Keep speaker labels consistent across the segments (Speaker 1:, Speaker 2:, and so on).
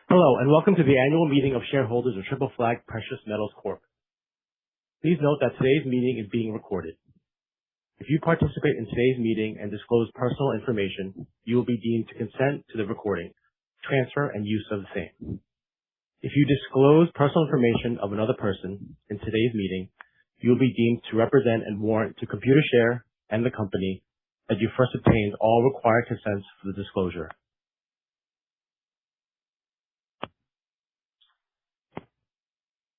Speaker 1: Hello, and welcome to the annual meeting of shareholders of Triple Flag Precious Metals Corp. Please note that today's meeting is being recorded. If you participate in today's meeting and disclose personal information, you will be deemed to consent to the recording, transfer, and use of the same. If you disclose personal information of another person in today's meeting, you will be deemed to represent and warrant to Computershare and the company that you first obtained all required consents for the disclosure.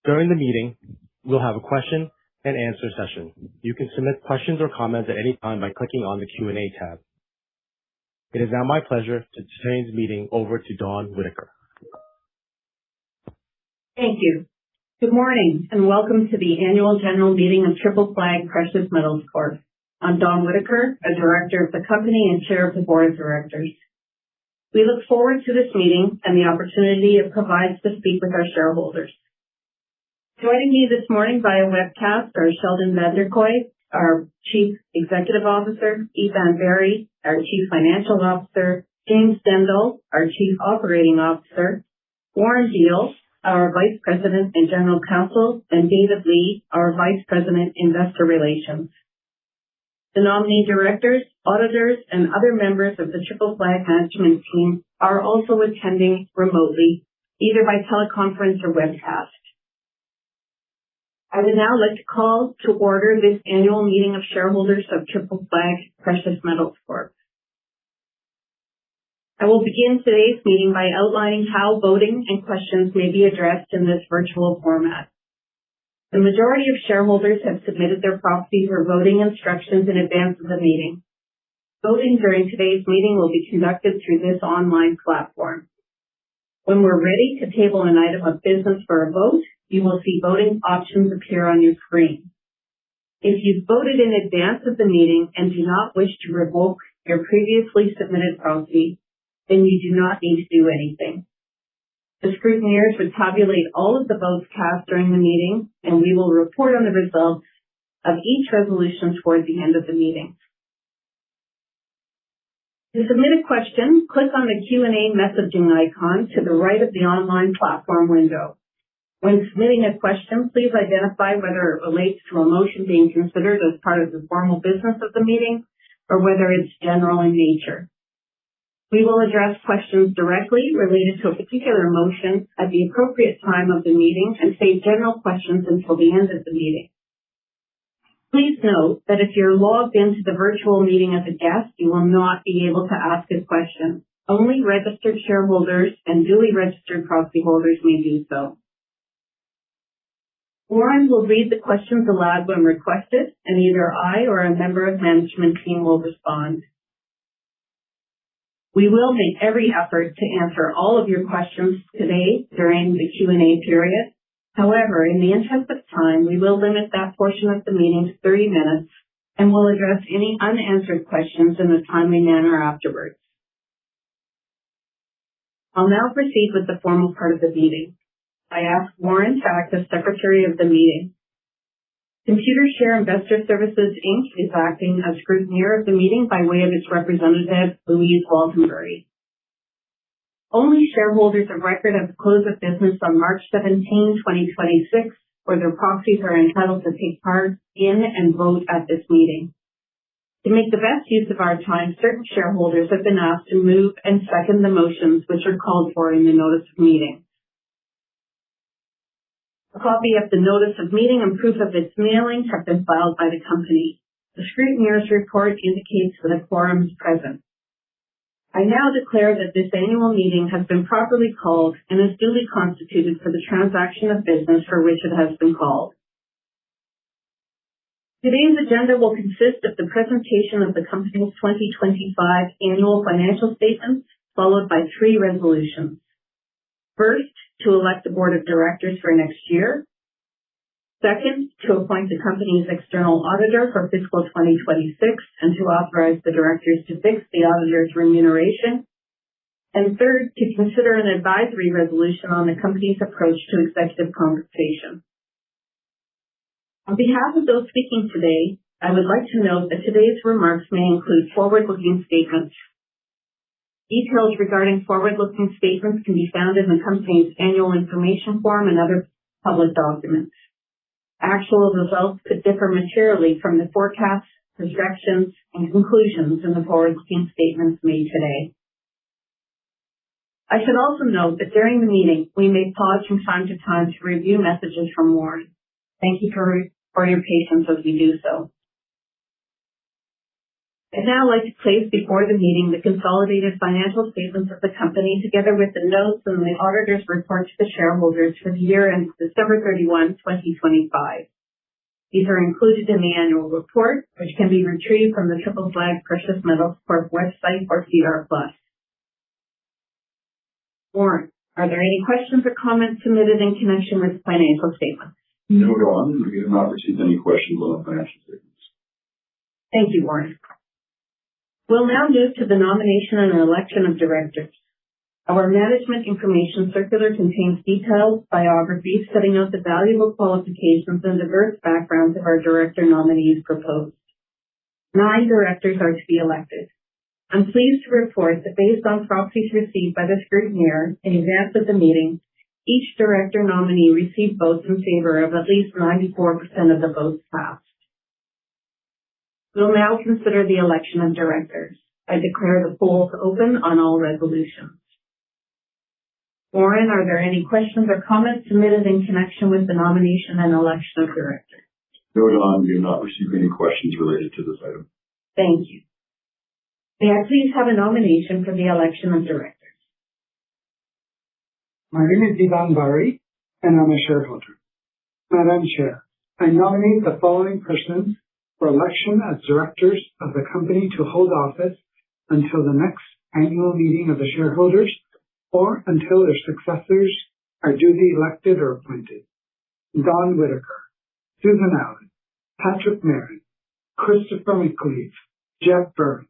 Speaker 1: During the meeting, we'll have a question and answer session. You can submit questions or comments at any time by clicking on the Q&A tab. It is now my pleasure to turn the meeting over to Dawn Whitaker.
Speaker 2: Thank you. Good morning and welcome to the annual general meeting of Triple Flag Precious Metals Corp. I'm Dawn Whitaker, a director of the company and chair of the board of directors. We look forward to this meeting and the opportunity it provides to speak with our shareholders. Joining me this morning via webcast are Sheldon Vanderkooy, our Chief Executive Officer, Eban Berry, our Chief Financial Officer, James Dendle, our Chief Operating Officer, Warren Deal, our Vice President and General Counsel, and David Lee, our Vice President, Investor Relations. The nominee directors, auditors, and other members of the Triple Flag management team are also attending remotely, either by teleconference or webcast. I would now like to call to order this annual meeting of shareholders of Triple Flag Precious Metals Corp. I will begin today's meeting by outlining how voting and questions may be addressed in this virtual format. The majority of shareholders have submitted their proxies or voting instructions in advance of the meeting. Voting during today's meeting will be conducted through this online platform. When we're ready to table an item of business for a vote, you will see voting options appear on your screen. If you've voted in advance of the meeting and do not wish to revoke your previously submitted proxy, then you do not need to do anything. The scrutineers would tabulate all of the votes cast during the meeting, and we will report on the results of each resolution toward the end of the meeting. To submit a question, click on the Q&A messaging icon to the right of the online platform window. When submitting a question, please identify whether it relates to a motion being considered as part of the formal business of the meeting or whether it's general in nature. We will address questions directly related to a particular motion at the appropriate time of the meeting and save general questions until the end of the meeting. Please note that if you're logged into the virtual meeting as a guest, you will not be able to ask a question. Only registered shareholders and duly registered proxy holders may do so. Warren will read the questions aloud when requested, and either I or a member of management team will respond. We will make every effort to answer all of your questions today during the Q&A period. However, in the interest of time, we will limit that portion of the meeting to 30 minutes and will address any unanswered questions in a timely manner afterwards. I'll now proceed with the formal part of the meeting. I ask Warren to act as Secretary of the meeting. Computershare Investor Services, Inc. is acting as scrutineer of the meeting by way of its representative, Louise Waltenbury. Only shareholders of record at the close of business on March 17, 2026, or their proxies are entitled to take part in and vote at this meeting. To make the best use of our time, certain shareholders have been asked to move and second the motions which are called for in the notice of meeting. A copy of the notice of meeting and proof of its mailing have been filed by the company. The scrutineer's report indicates that a quorum is present. I now declare that this annual meeting has been properly called and is duly constituted for the transaction of business for which it has been called. Today's agenda will consist of the presentation of the company's 2025 annual financial statements, followed by 3 resolutions. First, to elect the board of directors for next year. Second, to appoint the company's external auditor for fiscal 2026 and to authorize the directors to fix the auditor's remuneration. And third, to consider an advisory resolution on the company's approach to executive compensation. On behalf of those speaking today, I would like to note that today's remarks may include forward-looking statements. Details regarding forward-looking statements can be found in the company's annual information form and other public documents. Actual results could differ materially from the forecasts, projections, and conclusions in the forward-looking statements made today. I should also note that during the meeting, we may pause from time to time to review messages from Warren. Thank you for your patience as we do so. I'd now like to place before the meeting the consolidated financial statements of the company together with the notes and the auditor's report to the shareholders for the year ended December 31, 2025. These are included in the annual report, which can be retrieved from the Triple Flag Precious Metals Corp website or SEDAR+. Warren, are there any questions or comments submitted in connection with the financial statements?
Speaker 3: No, Dawn. We have not received any questions on the financial statements.
Speaker 2: Thank you, Warren. We'll now move to the nomination and election of directors. Our management information circular contains detailed biographies setting out the valuable qualifications and diverse backgrounds of our director nominees proposed. 9 directors are to be elected. I'm pleased to report that based on proxies received by the scrutineer in advance of the meeting, each director nominee received votes in favor of at least 94% of the votes cast. We'll now consider the election of directors. I declare the polls open on all resolutions. Warren, are there any questions or comments submitted in connection with the nomination and election of directors?
Speaker 3: No, Dawn. We have not received any questions related to this item.
Speaker 2: Thank you. May I please have a nomination for the election of directors?
Speaker 4: My name is Divan Bari, and I'm a shareholder. Madam Chair, I nominate the following persons for election as directors of the company to hold office until the next annual meeting of the shareholders or until their successors are duly elected or appointed. Don Whitaker, Susan Allen, Patrick Merrin, Christopher McLeave, Jeff Burns,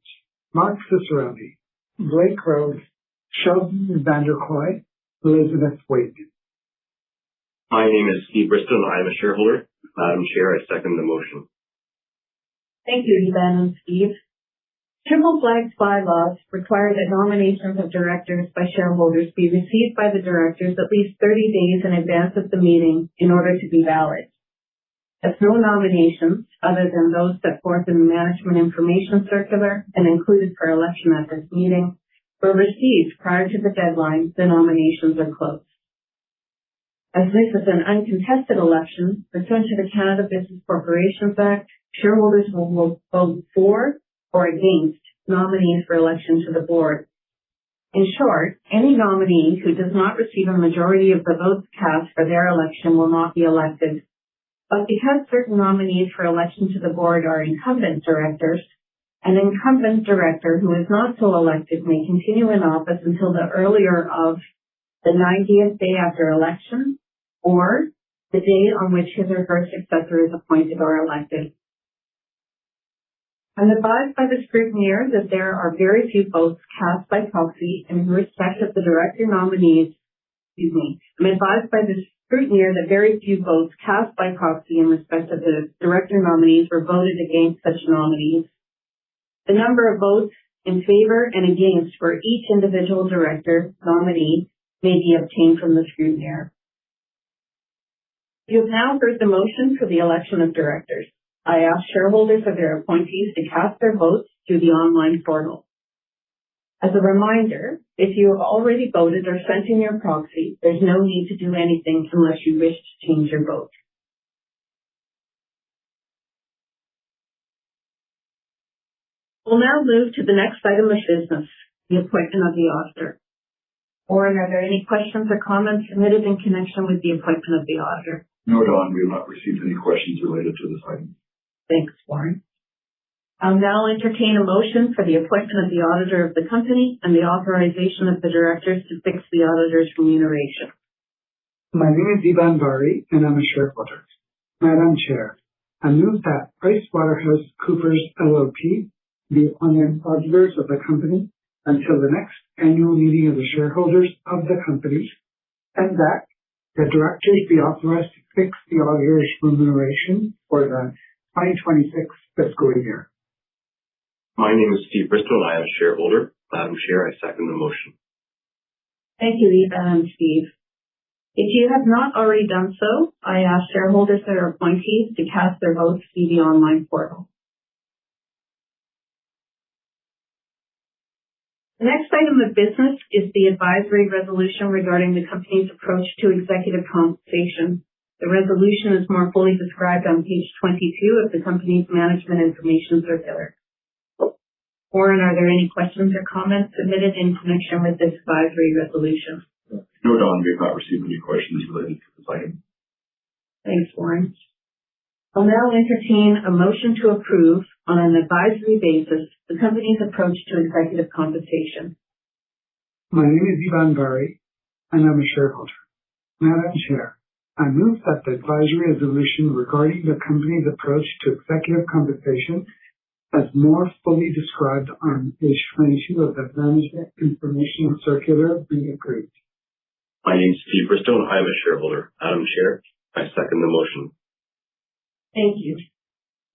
Speaker 4: Mark Cicerelli, Blake Rose, Sheldon Vanderkooy, Elizabeth Wade.
Speaker 5: My name is Steve Bristol and I am a shareholder. Madam Chair, I second the motion.
Speaker 2: Thank you, Ivan and Steve. Triple Flag's bylaws require that nominations of directors by shareholders be received by the directors at least 30 days in advance of the meeting in order to be valid. As no nominations, other than those set forth in the Management Information Circular and included for election at this meeting, were received prior to the deadline, the nominations are closed. As this is an uncontested election, pursuant to the Canada Business Corporations Act, shareholders will vote for or against nominees for election to the board. In short, any nominee who does not receive a majority of the votes cast for their election will not be elected. But because certain nominees for election to the board are incumbent directors, an incumbent director who is not so elected may continue in office until the earlier of the 90th day after election or the day on which his or her successor is appointed or elected. I'm advised by the scrutineer that there are very few votes cast by proxy in respect of the director nominees. I'm advised by the scrutineer that very few votes cast by proxy in respect of the director nominees were voted against such nominees. The number of votes in favor and against for each individual director nominee may be obtained from the scrutineer. You have now heard the motion for the election of directors. I ask shareholders or their appointees to cast their votes through the online portal. As a reminder, if you have already voted or sent in your proxy, there's no need to do anything unless you wish to change your vote. We'll now move to the next item of business, the appointment of the auditor. Warren, are there any questions or comments submitted in connection with the appointment of the auditor?
Speaker 3: No, Dawn. We have not received any questions related to this item.
Speaker 2: Thanks, Warren. I'll now entertain a motion for the appointment of the auditor of the company and the authorization of the directors to fix the auditor's remuneration.
Speaker 4: My name is Divan Bari, and I'm a shareholder. Madam Chair, I move that PricewaterhouseCoopers LLP be appointed auditors of the company until the next annual meeting of the shareholders of the company, and that the directors be authorized to fix the auditor's remuneration for the 2026 fiscal year.
Speaker 5: My name is Steve Bristol and I am a shareholder. Madam Chair, I second the motion.
Speaker 2: Thank you, Eva and Steve. If you have not already done so, I ask shareholders that are appointees to cast their votes through the online portal. The next item of business is the advisory resolution regarding the company's approach to executive compensation. The resolution is more fully described on page 22 of the company's management information circular. Warren, are there any questions or comments submitted in connection with this advisory resolution?
Speaker 3: No, Don, we have not received any questions related to this item.
Speaker 2: Thanks, Warren. I'll now entertain a motion to approve on an advisory basis the company's approach to executive compensation.
Speaker 4: My name is Ivan Bari, and I'm a shareholder. Madam Chair, I move that the advisory resolution regarding the company's approach to executive compensation as more fully described on page 22 of the management information circular be approved.
Speaker 5: My name is Steve Bristow, and I am a shareholder. Madam Chair, I second the motion.
Speaker 2: Thank you.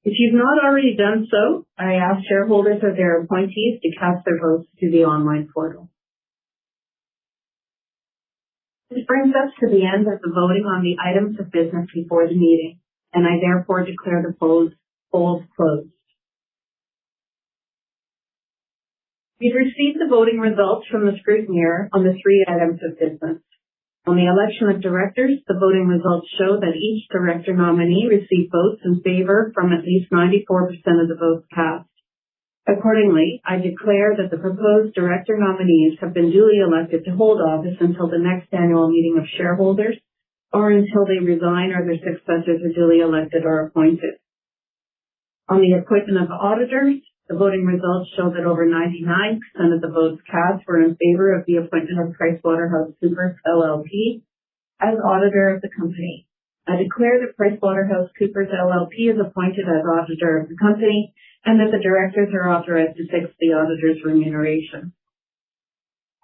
Speaker 2: If you've not already done so, I ask shareholders or their appointees to cast their votes through the online portal. This brings us to the end of the voting on the items of business before the meeting, and I therefore declare the polls closed. We've received the voting results from the scrutineer on the 3 items of business. On the election of directors, the voting results show that each director nominee received votes in favor from at least 94% of the votes cast. Accordingly, I declare that the proposed director nominees have been duly elected to hold office until the next annual meeting of shareholders or until they resign or their successors are duly elected or appointed. On the appointment of auditors, the voting results show that over 99% of the votes cast were in favor of the appointment of PricewaterhouseCoopers LLP as auditor of the company. I declare that PricewaterhouseCoopers LLP is appointed as auditor of the company and that the directors are authorized to fix the auditor's remuneration.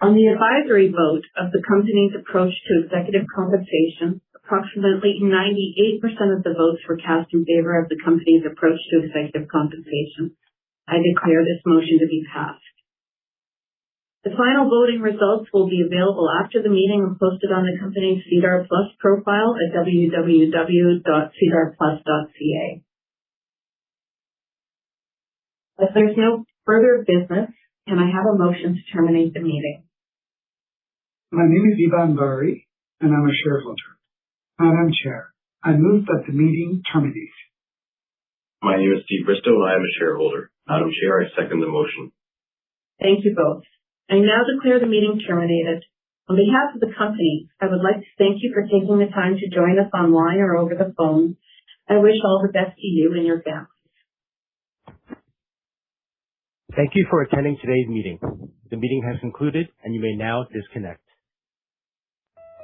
Speaker 2: On the advisory vote of the company's approach to executive compensation, approximately 98% of the votes were cast in favor of the company's approach to executive compensation. I declare this motion to be passed. The final voting results will be available after the meeting and posted on the company's SEDAR+ profile at www.sedarplus.ca. If there's no further business, can I have a motion to terminate the meeting?
Speaker 4: My name is Ivan Bari, and I'm a shareholder. Madam Chair, I move that the meeting terminate.
Speaker 5: My name is Steve Bristow, and I am a shareholder. Madam Chair, I second the motion.
Speaker 2: Thank you both. I now declare the meeting terminated. On behalf of the company, I would like to thank you for taking the time to join us online or over the phone. I wish all the best to you and your families.
Speaker 1: Thank you for attending today's meeting. The meeting has concluded, and you may now disconnect.